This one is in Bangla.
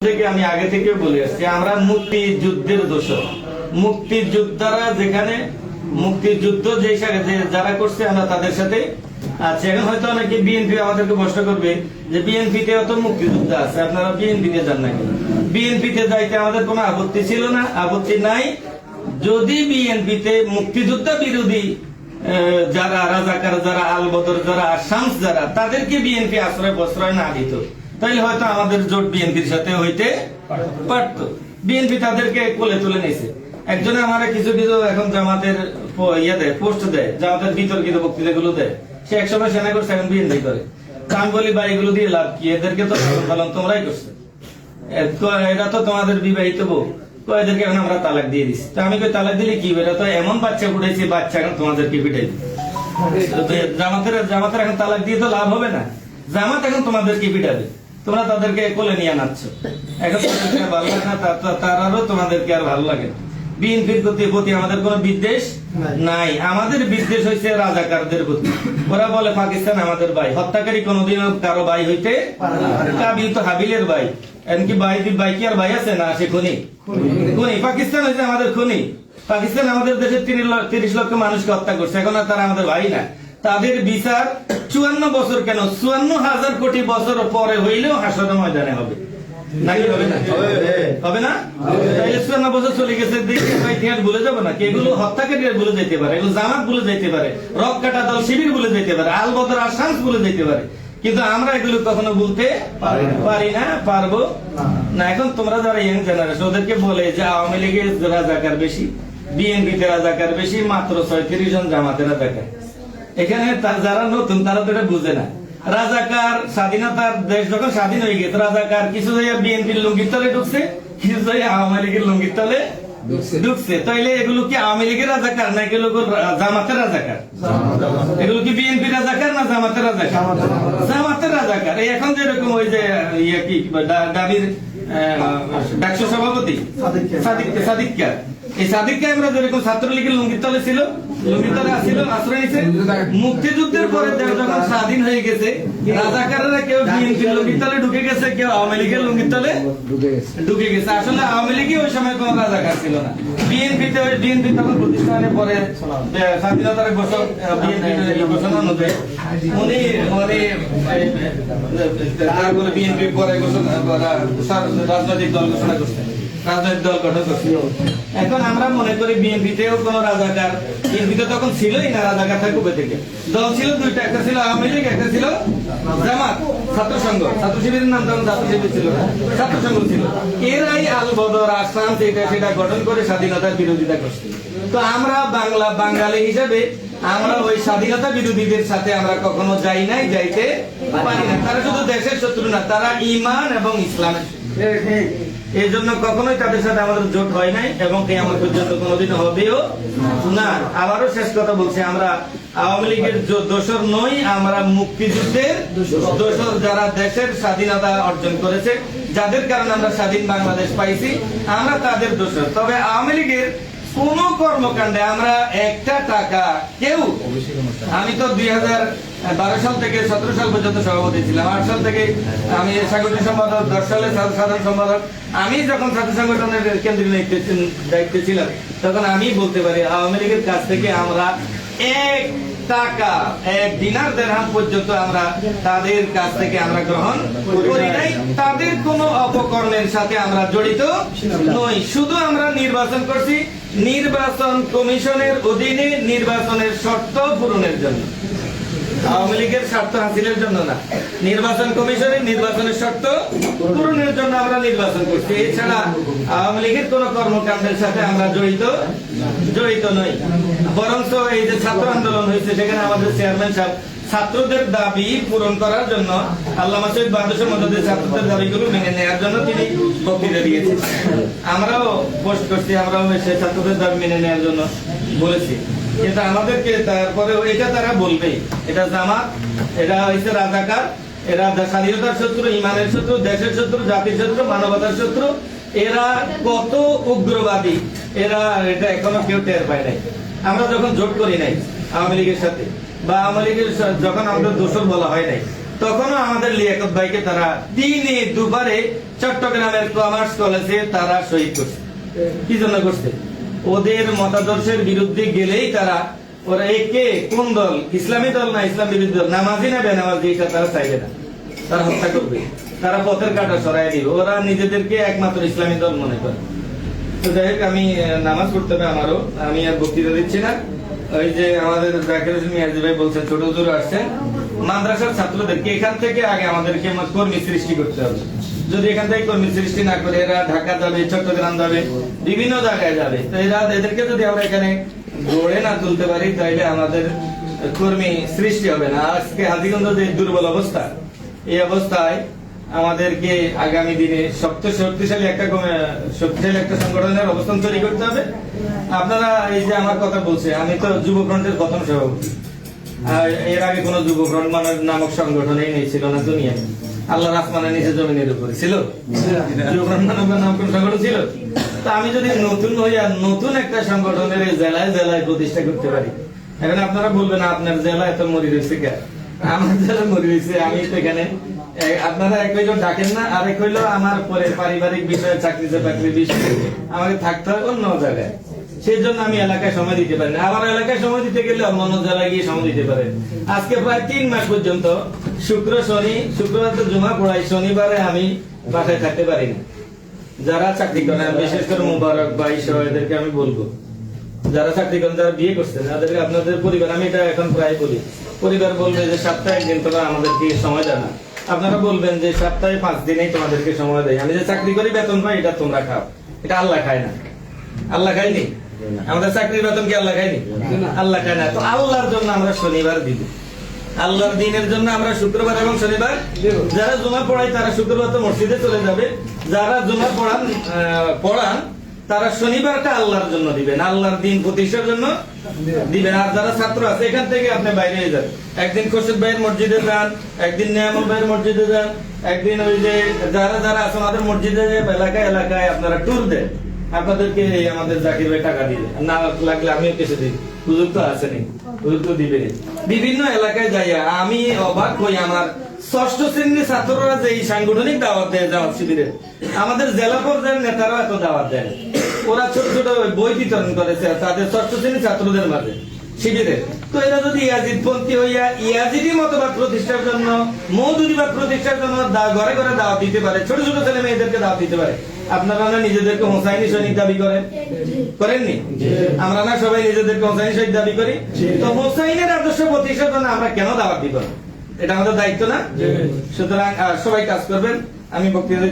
থেকে আমি আগে থেকে বলে আসছি, আমরা মুক্তিযুদ্ধের দোষর। মুক্তিযোদ্ধারা যেখানে মুক্তিযুদ্ধ যে যারা করছে আমরা তাদের সাথে আছি। এখন হয়তো অনেকে বিএনপি আমাদেরকে প্রশ্ন করবে যে বিএনপিতে অত মুক্তিযোদ্ধা আছে, আপনারা বিএনপিতে যান না কেন? বিএনপিতে যাইতে আমাদের কোনো আপত্তি ছিল না, আপত্তি নাই, যদি বিএনপিতে মুক্তিযোদ্ধা বিরোধী যারা রাজাকার, যারা আল বদর, যারা শামস, যারা তাদেরকে বিএনপি আশ্রয় প্রশ্রয় না দিত, তাইলে হয়তো আমাদের জোট বিএনপির সাথে হইতে পারত। বিএনপি তাদেরকে কোলে তুলে নিয়েছে। একজনে আমার কিছু কিছু এখন জামাতের ইয়ে দেয়, পোস্ট দেয়, জামাতের বিতর্কিত বক্তৃতা গুলো দেয়। সে একসময় সেনা করছে, এখন বিএনপি করে। আমি বলি ভাই এগুলো দিয়ে লাভ কি? এদেরকে তো পালন তোমরাই করছে, এরা তো তোমাদের বিবাহিত বউ, এদেরকে এখন আমরা তালাক দিয়ে দিচ্ছি। তো আমি কই তালাক দিলে কি? এরা তো এমন বাচ্চা ফুটাইছে, বাচ্চা এখন তোমাদেরকে পিটাই। জামাতের এখন তালাক দিয়ে তো লাভ হবে না, জামাত এখন তোমাদেরকে পিটাবে, তোমরা তাদেরকে কোলে নিয়ে আনাচ্ছ। এখন ভালো লাগে না, তারারও তোমাদেরকে আর ভালো লাগে না। বিএনপির প্রতি আমাদের কোন বিদ্বেষ নাই, আমাদের বিদ্বেষ হয়েছে রাজাকারদের প্রতি। ওরা বলে পাকিস্তান আমাদের ভাই, হত্যাকারী কোনদিনও কারো ভাই হইতে কাবিল তো হাবিলের ভাই। এমনকি ভাই কি আর ভাই আছে না? সে খুনি। পাকিস্তান হয়েছে আমাদের খুনি। পাকিস্তান আমাদের দেশের 30 লক্ষ মানুষকে হত্যা করছে, এখন আর তারা আমাদের ভাই না। তাদের বিচার 54 বছর কেন, 54,000 কোটি বছর পরে হইলেও হাসরের ময়দানে হবে, নাকি হবে না? হবে না? তাইলে 54 বছর চলে গেছে, ইতিহাস ভুলে যাবো না? এগুলো হত্যাকারী ভুলে যেতে পারে, এগুলো জামাত ভুলে যেতে পারে, রক কাটা দল শিবির ভুলে যেতে পারে, আল বদর আর শামস ভুলে যেতে পারে, কিন্তু আমরা এগুলো কখনো ভুলতে পারি না, পারবো না। এখন তোমরা যারা ইয়াং জেনারেশন, ওদেরকে বলে যে আওয়ামী লীগের রাজাকার বেশি, বিএনপিতে রাজাকার বেশি, মাত্র 36 জন জামাতের রাজাকার। এখানে যারা নতুন তারা তো এটা বুঝে না। রাজাকার স্বাধীনতার দেশ যখন স্বাধীন হয়ে গেছে, রাজাকার কিছু জায়গায় বিএনপির লুঙ্গির তলে ঢুকছে, কিছু জায়গায় আওয়ামী লীগের লুঙ্গির তলে ঢুকছে। তাইলে এগুলো কি আওয়ামী লীগের রাজাকার না এগুলো জামাতের রাজাকার? এগুলো কি বিএনপির রাজাকার না জামাতের রাজাকার? জামাতের রাজাকার। এখন যেরকম ওই যে ইয়ে কি দাবির ডাকসু সভাপতি সাদিককা, এই সাদিককে আমরা যেরকম ছাত্রলীগের লুঙ্গির তলে ছিল, লুঙ্গির তলে আসছিল, আশ্রয় নিছে। মুক্তিযুদ্ধের পরে যখন স্বাধীন হয়ে গেছে, রাজাকাররা কেউ বিএনপির লুঙ্গির তলে ঢুকে গেছে, কেউ আওয়ামী লীগের লুঙ্গির তলে ঢুকে গেছে। আসলে আওয়ামী লীগই ওই সময় কোন রাজাকার ছিল না। বিএনপি তখন প্রতিষ্ঠানের পরে স্বাধীনতার ঘোষণা অনুযায়ী উনি তারপরে বিএনপি পরে রাজনৈতিক দল ঘোষণা করছেন, রাজনৈতিক দল গঠন করছে। এখন আমরা মনে করি বিএনপিতেও কোন রাজাকার, বিএনপিতে তখন ছিলই না রাজাকার থাকবে থেকে। দল ছিল দুইটা, একটা ছিল আওয়ামী লীগ, একটা ছিল জামাত, ছাত্র সংঘ। ছাত্র শিবিরের নাম তখন ছাত্র শিবির ছিল না, ছাত্র সংঘ ছিল। এরাই আল বদর আসাম সেটা গঠন করে স্বাধীনতার বিরোধিতা করছে। তো আমরা বাঙালি হিসেবে আমরা ওই স্বাধীনতা বিরোধীদের সাথে আমরা কখনো যাই নাই, যাইতে পারি না। তারা শুধু দেশের শত্রু না, তারা ঈমান এবং ইসলামের। এই জন্য কখনোই তাদের সাথে আমাদের জোট হয় নাই এবং কিয়ামত পর্যন্ত কোনোদিন হবেও না। আবারও শেষ কথা বলছি, আমরা আওয়ামী লীগের দোসর নই, আমরা মুক্তিযুদ্ধের দোসর, যারা দেশের স্বাধীনতা অর্জন করেছে, যাদের কারণে আমরা স্বাধীন বাংলাদেশ পাইছি, আমরা তাদের দোসর। তবে আওয়ামী লীগের কোন কর্মকাণ্ডে আমরা একটা টাকা কেউ, আমি তো 2012 সাল থেকে 17 সাল পর্যন্ত সভাপতি ছিলাম, 8 সাল থেকে আমি সাংগঠনিক সম্পাদক, 10 সালে সাধারণ সম্পাদক। আমি যখন ছাত্র সংগঠনের কেন্দ্রীয় দায়িত্বে ছিলাম, তখন আমি বলতে পারি আওয়ামী লীগের কাছ থেকে আমরা এক টাকা, এক দিনার দেড়হাম পর্যন্ত আমরা তাদের কাছ থেকে আমরা গ্রহণ করি নাই। তাদের কোন অপকর্মের সাথে আমরা জড়িত নই। শুধু আমরা নির্বাচন করছি নির্বাচন কমিশনের অধীনে নির্বাচনের শর্ত পূরণের জন্য, আওয়ামী লীগের স্বার্থ হাসিলের জন্য না। নির্বাচন কমিশনের নির্বাচনের শর্ত পূরণের জন্য আমরা নির্বাচন করছি। এছাড়া আওয়ামী লীগের কোন কর্মকাণ্ডের সাথে আমরা জড়িত নই। বরঞ্চ এই যে ছাত্র আন্দোলন হয়েছে, সেখানে আমাদের চেয়ারম্যান সাহেব ছাত্রদের দাবি পূরণ করার জন্য, আল্লামা শহীদ বাহাদুর মদদের ছাত্রদের দাবিগুলো মেনে নেওয়ার জন্য তিনি বক্তৃতা দিয়েছেন। আমরাও পোস্ট করছি, আমরাও এসে ছাত্রদের দাবি মেনে নেওয়ার জন্য বলেছি। কিন্তু আমাদেরকে তারপরে এটা তারা বলবেই, এটা জামাত, এটা হচ্ছে রাজাকার, এরা স্বাধীনতার শত্রু, ইমানের শত্রু, দেশের শত্রু, জাতির শত্রু, মানবতার শত্রু। এরা কত উগ্রবাদী, এরা এটা এখনো কেউ টের পায় নাই। আমরা যখন জোট করি নাই আওয়ামী লীগের সাথে, বা আওয়ামী লীগের যখন আমাদের দোষর বলা হয় নাই, তখনও আমাদের লিয়াকত ভাইকে তারা দিনে দুবারে চট্টগ্রামের কমার্স কলেজে তারা শহীদ করছে। কি জন্য করছে? ওদের মতাদর্শের বিরুদ্ধে গেলেই তারা, ওরা একে কোন দল, ইসলামী দল না ইসলাম বিরোধী দল, নামাজি না বেনামাজি, এটা তারা চাইবে না, তারা হত্যা করবে, তারা পথের কাঁটা সরাই দিবে। ওরা নিজেদেরকে একমাত্র ইসলামী দল মনে করে। তো যাই হোক, আমি নামাজ পড়তে হবে আমারও, আমি আর বক্তৃতা দিচ্ছি না। ওই যে আমাদের জাকির হোসেন মিয়াজি ভাই বলছেন, ছোট হুজুর আসছেন, মাদ্রাসার ছাত্রদেরকে এখান থেকে আগে আমাদেরকে কর্মী সৃষ্টি করতে হবে। যদি এখান থেকে কর্মী সৃষ্টি না করে এরা ঢাকা যাবে, চট্টগ্রাম যাবে, বিভিন্ন জায়গায় যাবে, তো এদেরকে যদি আমরা এখানে গড়ে না তুলতে পারি তাহলে আমাদের কর্মী সৃষ্টি হবে না। আজকে হাজীগঞ্জ যে দুর্বল অবস্থা, এই অবস্থায় আমাদেরকে আগামী দিনে শক্তিশালী একটা সংগঠনের অবস্থান তৈরি করতে হবে। আপনারা এই যে আমার কথা বলছে, আমি তো যুব ফ্রন্টের প্রথম সভাপতি। এর আগে কোন যুব ফ্রন্ট নামক সংগঠনই নেই, ছিল না দুনিয়ায়। আল্লাহ আসমানের নিচে জমিনের উপরে ছিল যুব ফ্রন্ট নামক কোন সংগঠন ছিল? তো আমি যদি নতুন হইয়া নতুন একটা সংগঠনের জেলায় জেলায় প্রতিষ্ঠা করতে পারি, এখন আপনারা বলবেন আপনার জেলা এত মরি রয়েছে কে? আমার জেলা মরি রয়েছে, আমি তো এখানে, আপনারা এক হইলো ডাকেন না, আর এক হইলো আমার পরে পারিবারিক বিষয়ে, চাকরি বাকরির বিষয়ে আমাকে থাকতে হয় অন্য জায়গায়। সেই জন্য আমি এলাকায় সময় দিতে পারি না। আবার এলাকায় সময় দিতে গেলে অন্য জেলায় গিয়ে সময় দিতে পারে। আজকে প্রায় 3 মাস পর্যন্ত শুক্র শনি, শুক্রবার তো জমা পড়াই, শনিবারে আমি বাসায় থাকতে পারি না। যারা চাকরি করেন, বিশেষ করে মুবারক ভাই সহ এদেরকে আমি বলবো, যারা চাকরি করেন, যারা বিয়ে করছেন, তাদেরকে আপনাদের পরিবার, আমি এটা এখন প্রায় বলি, পরিবার বলবে যে সপ্তাহে একদিন তোমরা আমাদেরকে সময় দেয় না। আপনারা বলবেন যে সপ্তাহে 5 দিনেই তোমাদেরকে সময় দেয়। আমি যে চাকরি করি, বেতন পাই, এটা তোমরা খাও। এটা আল্লাহ খায় না। আল্লাহ খায়নি? আমাদের চাকরির বেতন কি আল্লাহ খায়নি? আল্লাহ খায় না। তো আল্লাহর জন্য আমরা শনিবার দিব, আল্লাহর দিনের জন্য আমরা শুক্রবার এবং শনিবার। যারা জুমা পড়াই তারা শুক্রবার তো মসজিদে চলে যাবে, যারা জুমা পড়ান তারা শনিবারটা আল্লাহর জন্য দিবেন, আল্লাহর দিন প্রতিষ্ঠার জন্য দিবেন। আর যারা ছাত্র আছে, এখান থেকে আপনি বাইরে হয়ে যান, একদিন খোরশেদ ভাইয়ের মসজিদে যান, একদিন নিয়ামল ভাইয়ের মসজিদে যান, একদিন ওই যে যারা আছে আমাদের মসজিদে, এলাকায় এলাকায় আপনারা ট্যুর দেন। আপনাদেরকে আমাদের জাকির ভাই টাকা দিবে, না লাগলে আমিও কিছু দিই, হুজুর তো আসেনি, হুজুর তো দিবে। বিভিন্ন এলাকায় যাইয়া আমি অবাক হই, আমার 6ষ্ঠ শ্রেণীর ছাত্ররা যে এই সাংগঠনিক দাওয়াত দেয়, দাওয়াত শিবিরে, আমাদের জেলা পর্যায়ের নেতারা এত দাওয়াত দেয়। ওরা ছোট ছোট বই বিতরণ করেছে তাদের 6ষ্ঠ শ্রেণীর ছাত্রদের মাঝে শিবিরে। তো এরা যদি ইয়াজিদপন্থী হইয়া ইয়াজিদি মতবাদ প্রতিষ্ঠার জন্য, মওদুদিবাদ প্রতিষ্ঠার জন্য ঘরে ঘরে দাওয়াত দিতে পারে, ছোট ছোট ছেলে মেয়েদেরকে দাওয়াত দিতে পারে, আপনারা না নিজেদেরকে হোসাইনি সৈনিক দাবি করেননি? আমরা না সবাই নিজেদেরকে হোসাইনি সৈনিক দাবি করি? তো হোসাইনের আদর্শ প্রতিষ্ঠার জন্য আমরা কেন দাওয়াত দিব? এটা আমাদের দায়িত্ব না? সুতরাং সবাই কাজ করবেন। আমি বক্তৃতা